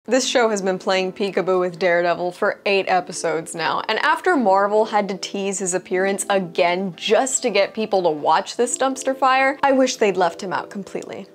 This show has been playing peekaboo with Daredevil for 8 episodes now, and after Marvel had to tease his appearance again just to get people to watch this dumpster fire, I wish they'd left him out completely.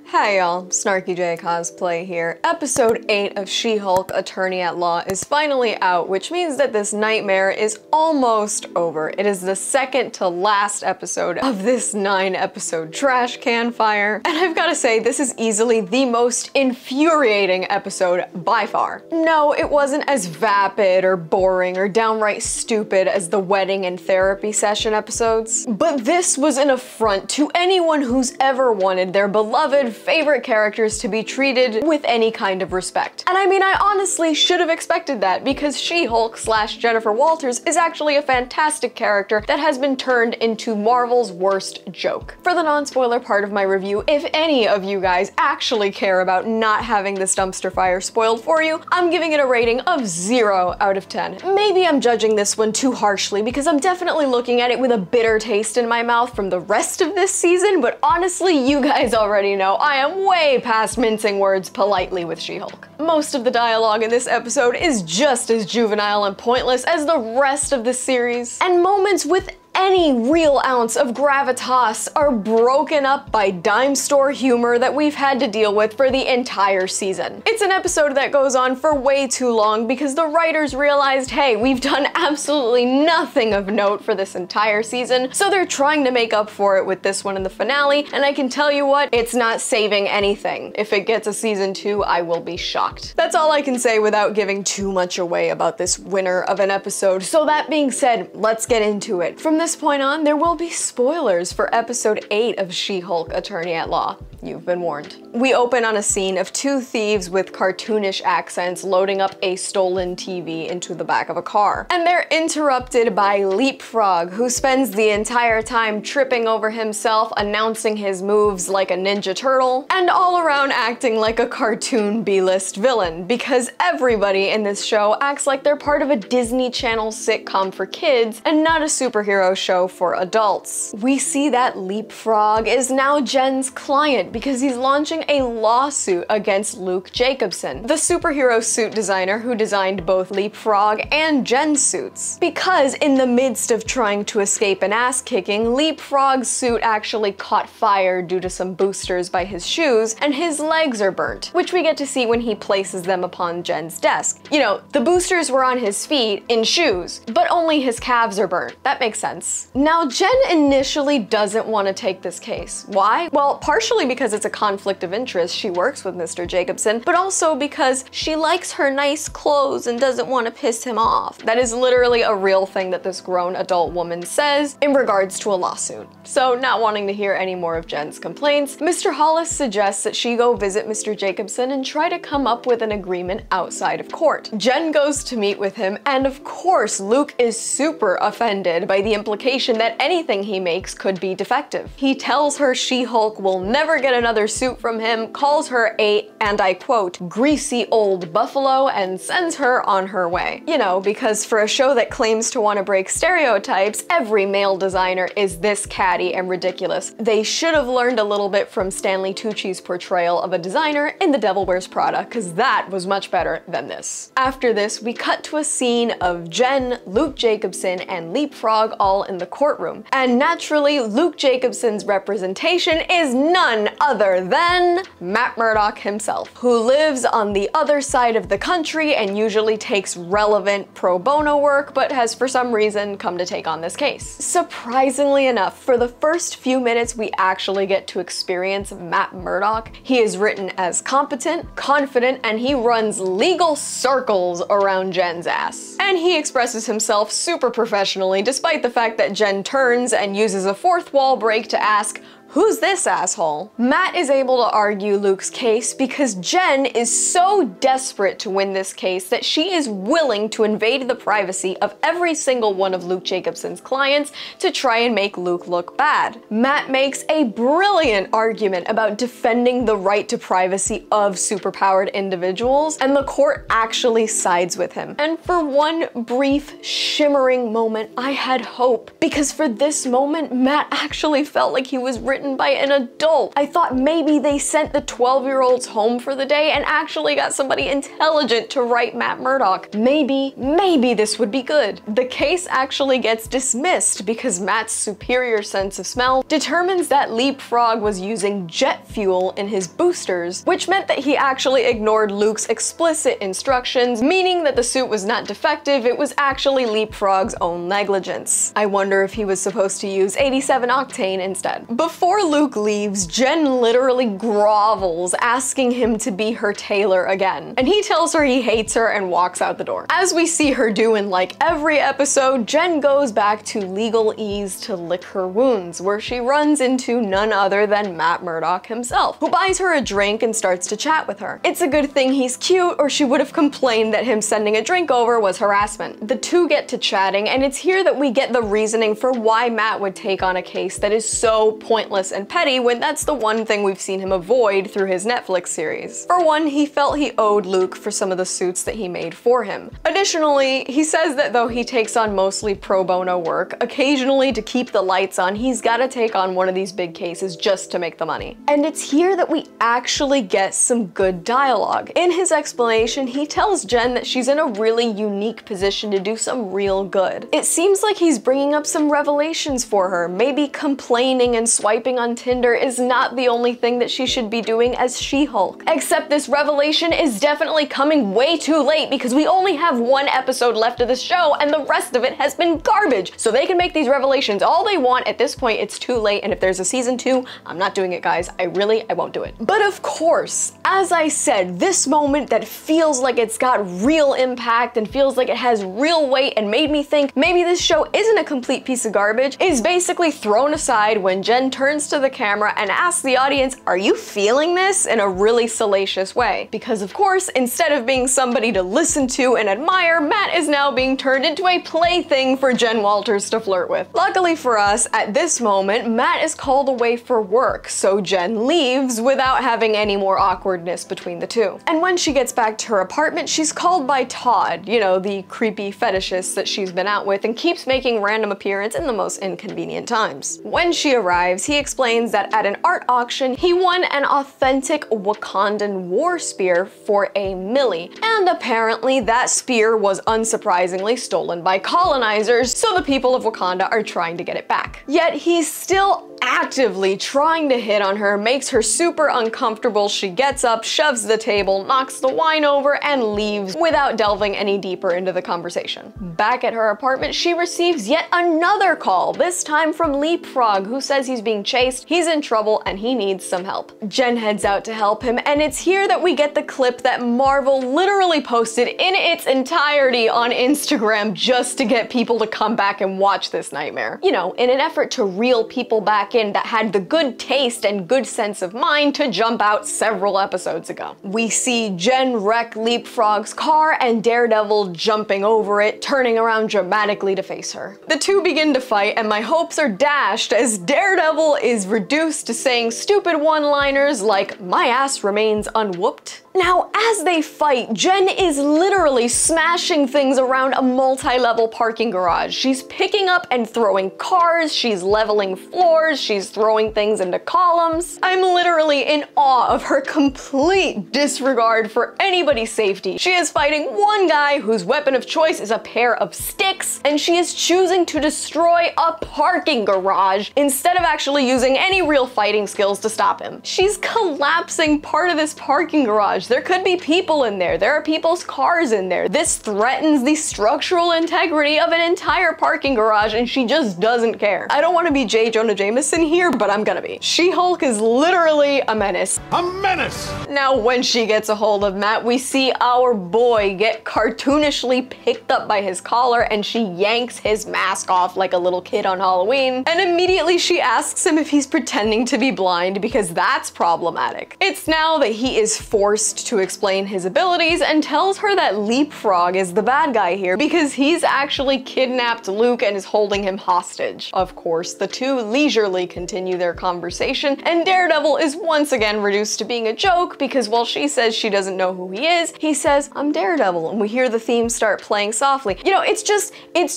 Hi y'all, Snarky J Cosplay here. Episode 8 of She-Hulk Attorney at Law is finally out, which means that this nightmare is almost over. It is the second to last episode of this 9-episode trash can fire, and I've gotta say, this is easily the most infuriating episode by far. No, it wasn't as vapid or boring or downright stupid as the wedding and therapy session episodes, but this was an affront to anyone who's ever wanted their beloved favorite characters to be treated with any kind of respect. And I mean, I honestly should have expected that because She-Hulk / Jennifer Walters is actually a fantastic character that has been turned into Marvel's worst joke. For the non-spoiler part of my review, if any of you guys actually care about not having this dumpster fire spoiled for you, I'm giving it a rating of 0 out of 10. Maybe I'm judging this one too harshly because I'm definitely looking at it with a bitter taste in my mouth from the rest of this season, but honestly, you guys already know I am way past mincing words politely with She-Hulk. Most of the dialogue in this episode is just as juvenile and pointless as the rest of the series, and moments with any real ounce of gravitas are broken up by dime store humor that we've had to deal with for the entire season. It's an episode that goes on for way too long because the writers realized, hey, we've done absolutely nothing of note for this entire season, so they're trying to make up for it with this one in the finale, and I can tell you what, it's not saving anything. If it gets a season 2, I will be shocked. That's all I can say without giving too much away about this winner of an episode, so that being said, let's get into it. From this point on, there will be spoilers for episode 8 of She-Hulk Attorney at Law. You've been warned. We open on a scene of 2 thieves with cartoonish accents loading up a stolen TV into the back of a car. And they're interrupted by Leapfrog, who spends the entire time tripping over himself, announcing his moves like a Ninja Turtle, and all around acting like a cartoon B-list villain, because everybody in this show acts like they're part of a Disney Channel sitcom for kids and not a superhero show for adults. We see that Leapfrog is now Jen's client because he's launching a lawsuit against Luke Jacobson, the superhero suit designer who designed both Leapfrog and Jen's suits. Because in the midst of trying to escape an ass-kicking, Leapfrog's suit actually caught fire due to some boosters by his shoes, and his legs are burnt, which we get to see when he places them upon Jen's desk. You know, the boosters were on his feet in shoes, but only his calves are burnt. That makes sense. Now, Jen initially doesn't want to take this case. Why? Well, partially because it's a conflict of interest. She works with Mr. Jacobson, but also because she likes her nice clothes and doesn't want to piss him off. That is literally a real thing that this grown adult woman says in regards to a lawsuit. So, not wanting to hear any more of Jen's complaints, Mr. Hollis suggests that she go visit Mr. Jacobson and try to come up with an agreement outside of court. Jen goes to meet with him, and of course, Luke is super offended by the implication that anything he makes could be defective. He tells her She-Hulk will never get another suit from him, calls her a, and I quote, greasy old buffalo, and sends her on her way. You know, because for a show that claims to want to break stereotypes, every male designer is this catty and ridiculous. They should have learned a little bit from Stanley Tucci's portrayal of a designer in The Devil Wears Prada, because that was much better than this. After this, we cut to a scene of Jen, Luke Jacobson, and Leapfrog all in the courtroom. And naturally, Luke Jacobson's representation is none other than Matt Murdock himself, who lives on the other side of the country and usually takes relevant pro bono work, but has for some reason come to take on this case. Surprisingly enough, for the first few minutes we actually get to experience Matt Murdock, he is written as competent, confident, and he runs legal circles around Jen's ass. And he expresses himself super professionally, despite the fact that Jen turns and uses a fourth wall break to ask, who's this asshole? Matt is able to argue Luke's case because Jen is so desperate to win this case that she is willing to invade the privacy of every single one of Luke Jacobson's clients to try and make Luke look bad. Matt makes a brilliant argument about defending the right to privacy of superpowered individuals, and the court actually sides with him. And for one brief, shimmering moment, I had hope, because for this moment, Matt actually felt like he was written by an adult. I thought maybe they sent the 12-year-olds home for the day and actually got somebody intelligent to write Matt Murdock. Maybe this would be good. The case actually gets dismissed because Matt's superior sense of smell determines that Leapfrog was using jet fuel in his boosters, which meant that he actually ignored Luke's explicit instructions, meaning that the suit was not defective, it was actually Leapfrog's own negligence. I wonder if he was supposed to use 87 octane instead. Before Luke leaves, Jen literally grovels, asking him to be her tailor again, and he tells her he hates her and walks out the door. As we see her do in like every episode, Jen goes back to Legal Ease to lick her wounds, where she runs into none other than Matt Murdock himself, who buys her a drink and starts to chat with her. It's a good thing he's cute, or she would have complained that him sending a drink over was harassment. The two get to chatting, and it's here that we get the reasoning for why Matt would take on a case that is so pointless and petty when that's the one thing we've seen him avoid through his Netflix series. For one, he felt he owed Luke for some of the suits that he made for him. Additionally, he says that though he takes on mostly pro bono work, occasionally to keep the lights on, he's gotta take on one of these big cases just to make the money. And it's here that we actually get some good dialogue. In his explanation, he tells Jen that she's in a really unique position to do some real good. It seems like he's bringing up some revelations for her. Maybe complaining and swiping on Tinder is not the only thing that she should be doing as She-Hulk. Except this revelation is definitely coming way too late because we only have one episode left of the show and the rest of it has been garbage. So they can make these revelations all they want. At this point, it's too late, and if there's a season 2, I'm not doing it, guys. I won't do it. But of course, as I said, this moment that feels like it's got real impact and feels like it has real weight and made me think maybe this show isn't a complete piece of garbage is basically thrown aside when Jen turns to the camera and asks the audience, are you feeling this, in a really salacious way? Because of course, instead of being somebody to listen to and admire, Matt is now being turned into a plaything for Jen Walters to flirt with. Luckily for us, at this moment, Matt is called away for work, so Jen leaves without having any more awkwardness between the two. And when she gets back to her apartment, she's called by Todd, you know, the creepy fetishist that she's been out with and keeps making random appearances in the most inconvenient times. When she arrives, he explains that at an art auction, he won an authentic Wakandan war spear for $1 million, and apparently that spear was unsurprisingly stolen by colonizers, so the people of Wakanda are trying to get it back. Yet he's still actively trying to hit on her, makes her super uncomfortable. She gets up, shoves the table, knocks the wine over, and leaves without delving any deeper into the conversation. Back at her apartment, she receives yet another call, this time from Leapfrog, who says he's being chased, he's in trouble, and he needs some help. Jen heads out to help him, and it's here that we get the clip that Marvel literally posted in its entirety on Instagram just to get people to come back and watch this nightmare. You know, in an effort to reel people back in that had the good taste and good sense of mind to jump out several episodes ago. We see Jen wreck Leapfrog's car and Daredevil jumping over it, turning around dramatically to face her. The two begin to fight, and my hopes are dashed as Daredevil is reduced to saying stupid one-liners like, "My ass remains unwhooped." Now, as they fight, Jen is literally smashing things around a multi-level parking garage. She's picking up and throwing cars, she's leveling floors, she's throwing things into columns. I'm literally in awe of her complete disregard for anybody's safety. She is fighting one guy whose weapon of choice is a pair of sticks, and she is choosing to destroy a parking garage instead of actually using any real fighting skills to stop him. She's collapsing part of this parking garage. There could be people in there. There are people's cars in there. This threatens the structural integrity of an entire parking garage, and she just doesn't care. I don't want to be J. Jonah Jameson here, but I'm gonna be. She-Hulk is literally a menace. A menace! Now, when she gets a hold of Matt, we see our boy get cartoonishly picked up by his collar, and she yanks his mask off like a little kid on Halloween, and immediately she asks him if he's pretending to be blind because that's problematic. It's now that he is forced to explain his abilities and tells her that Leapfrog is the bad guy here because he's actually kidnapped Luke and is holding him hostage. Of course, the two leisurely continue their conversation, and Daredevil is once again reduced to being a joke because while she says she doesn't know who he is, he says, "I'm Daredevil," and we hear the theme start playing softly. You know, it's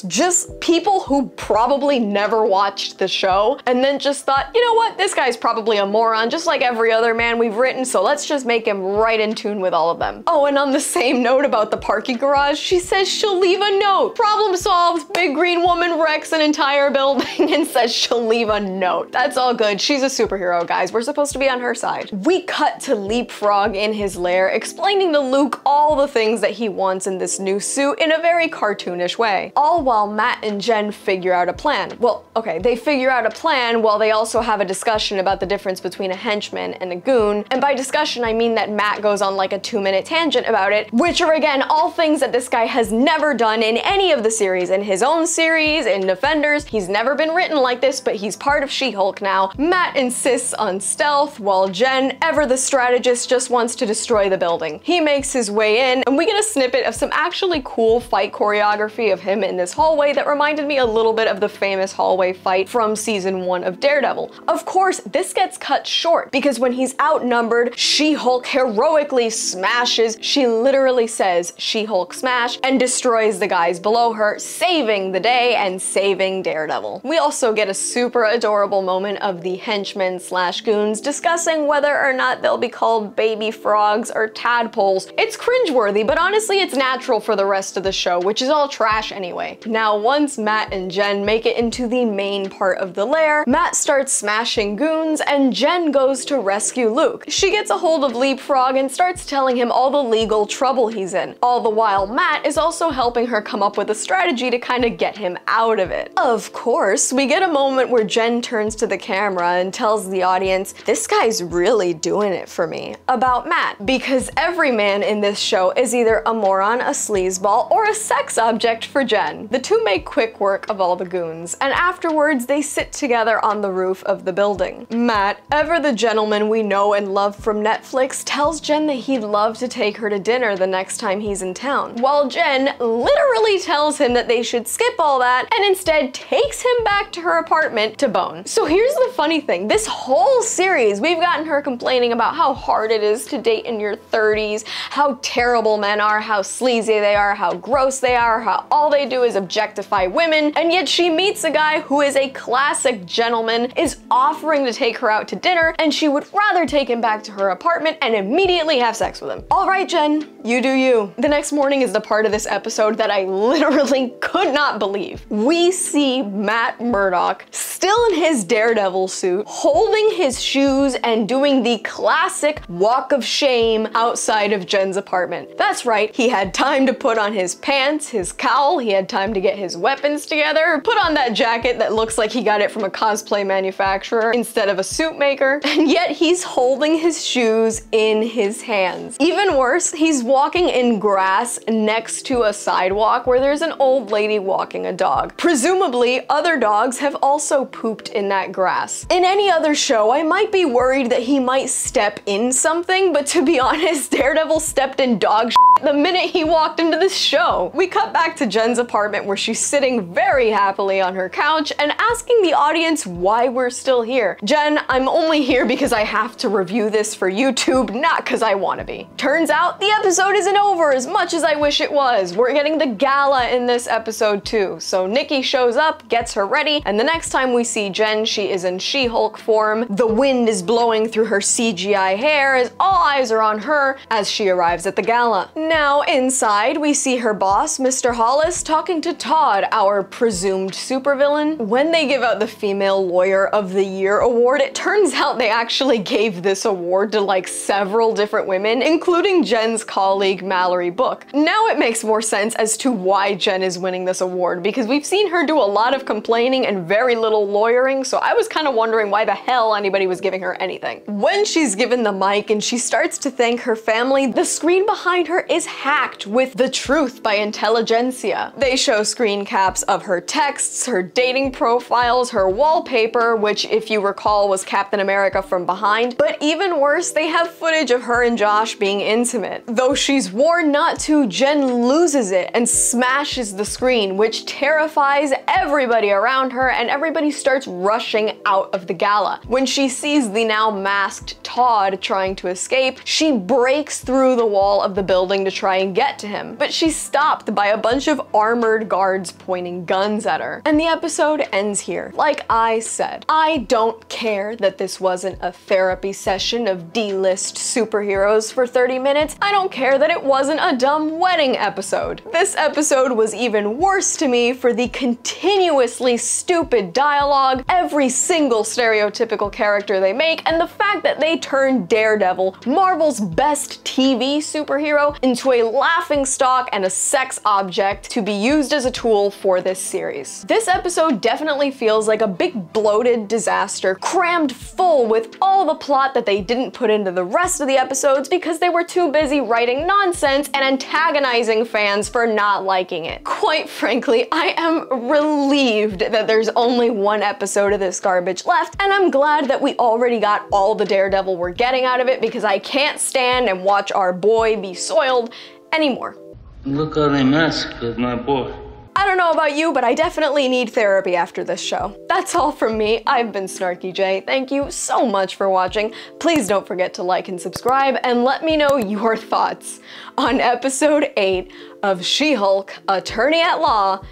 just people who probably never watched the show and then just thought, you know what, this guy's probably a moron just like every other man we've written, so let's just make him right in tune with all of them. Oh, and on the same note about the parking garage, she says she'll leave a note. Problem solved. Big green woman wrecks an entire building and says she'll leave a note. That's all good. She's a superhero, guys. We're supposed to be on her side. We cut to Leapfrog in his lair, explaining to Luke all the things that he wants in this new suit in a very cartoonish way. All while Matt and Jen figure out a plan. Well, okay, they figure out a plan while they also have a discussion about the difference between a henchman and a goon. And by discussion, I mean that Matt goes on like a 2-minute tangent about it, which are again, all things that this guy has never done in any of the series. In his own series, in Defenders, he's never been written like this, but he's part of She-Hulk now. Matt insists on stealth, while Jen, ever the strategist, just wants to destroy the building. He makes his way in, and we get a snippet of some actually cool fight choreography of him in this hallway that reminded me a little bit of the famous hallway fight from season 1 of Daredevil. Of course, this gets cut short because when he's outnumbered, She-Hulk heroically smashes, she literally says She-Hulk smash, and destroys the guys below her, saving the day and saving Daredevil. We also get a super adorable moment of the henchmen slash goons discussing whether or not they'll be called baby frogs or tadpoles. It's cringeworthy, but honestly it's natural for the rest of the show, which is all trash anyway. Now once Matt and Jen make it into the main part of the lair, Matt starts smashing goons and Jen goes to rescue Luke. She gets a hold of Leapfrog and starts telling him all the legal trouble he's in. All the while Matt is also helping her come up with a strategy to kind of get him out of it. Of course, we get a moment where Jen turns to the camera and tells the audience, this guy's really doing it for me, about Matt, because every man in this show is either a moron, a sleazeball, or a sex object for Jen. The two make quick work of all the goons, and afterwards they sit together on the roof of the building. Matt, ever the gentleman we know and love from Netflix, tells Jen that he'd love to take her to dinner the next time he's in town, while Jen literally tells him that they should skip all that and instead takes him back to her apartment to bone. So here's the funny thing, this whole series we've gotten her complaining about how hard it is to date in your 30s, how terrible men are, how sleazy they are, how gross they are, how all they do is objectify women, and yet she meets a guy who is a classic gentleman, is offering to take her out to dinner, and she would rather take him back to her apartment and immediately have sex with him. All right, Jen, you do you. The next morning is the part of this episode that I literally could not believe. We see Matt Murdock still in his Daredevil suit, holding his shoes and doing the classic walk of shame outside of Jen's apartment. That's right, he had time to put on his pants, his cowl, he had time to get his weapons together, put on that jacket that looks like he got it from a cosplay manufacturer instead of a suit maker, and yet he's holding his shoes in his hands. Even worse, he's walking in grass next to a sidewalk where there's an old lady walking a dog. Presumably, other dogs have also pooped in that grass. In any other show, I might be worried that he might step in something, but to be honest, Daredevil stepped in dog shit the minute he walked into this show. We cut back to Jen's apartment where she's sitting very happily on her couch and asking the audience why we're still here. Jen, I'm only here because I have to review this for YouTube, not because I want to be. Turns out the episode isn't over as much as I wish it was. We're getting the gala in this episode too. So Nikki shows up, gets her ready, and the next time we see Jen, she is in She-Hulk form. The wind is blowing through her CGI hair as all eyes are on her as she arrives at the gala. Now inside, we see her boss, Mr. Hollis, talking to Todd, our presumed supervillain. When they give out the Female Lawyer of the Year award, it turns out they actually gave this award to like several different women, including Jen's colleague Mallory Book. Now it makes more sense as to why Jen is winning this award, because we've seen her do a lot of complaining and very little lawyering, so I was kind of wondering why the hell anybody was giving her anything. When she's given the mic and she starts to thank her family, the screen behind her is hacked with The Truth by Intelligentsia. They show screen caps of her texts, her dating profiles, her wallpaper, which if you recall was Captain America from behind, but even worse, they have footage of her and Josh being intimate. Though she's warned not to, Jen loses it and smashes the screen, which terrifies everybody around her, and everybody starts rushing out of the gala. When she sees the now masked Todd trying to escape, she breaks through the wall of the building to try and get to him, but she's stopped by a bunch of armored guards pointing guns at her. And the episode ends here. Like I said, I don't care that this wasn't a therapy session of D-list superheroes for 30 minutes. I don't care that it wasn't a dumb wedding episode. This episode was even worse to me for the continuously stupid dialogue, every single stereotypical character they make, and the fact that they turned Daredevil, Marvel's best TV superhero, into a laughingstock and a sex object to be used as a tool for this series. This episode definitely feels like a big bloated disaster, crammed full with all the plot that they didn't put into the rest of the episodes because they were too busy writing nonsense and antagonizing fans for not liking it. Quite frankly, I am relieved that there's only one episode of this garbage left, and I'm glad that we already got all the Daredevil we're getting out of it because I can't stand and watch our boy be soiled anymore. Look how they massacred my boy. I don't know about you, but I definitely need therapy after this show. That's all from me. I've been Snarky J. Thank you so much for watching. Please don't forget to like and subscribe, and let me know your thoughts on episode 8 of She-Hulk Attorney at Law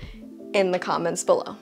in the comments below.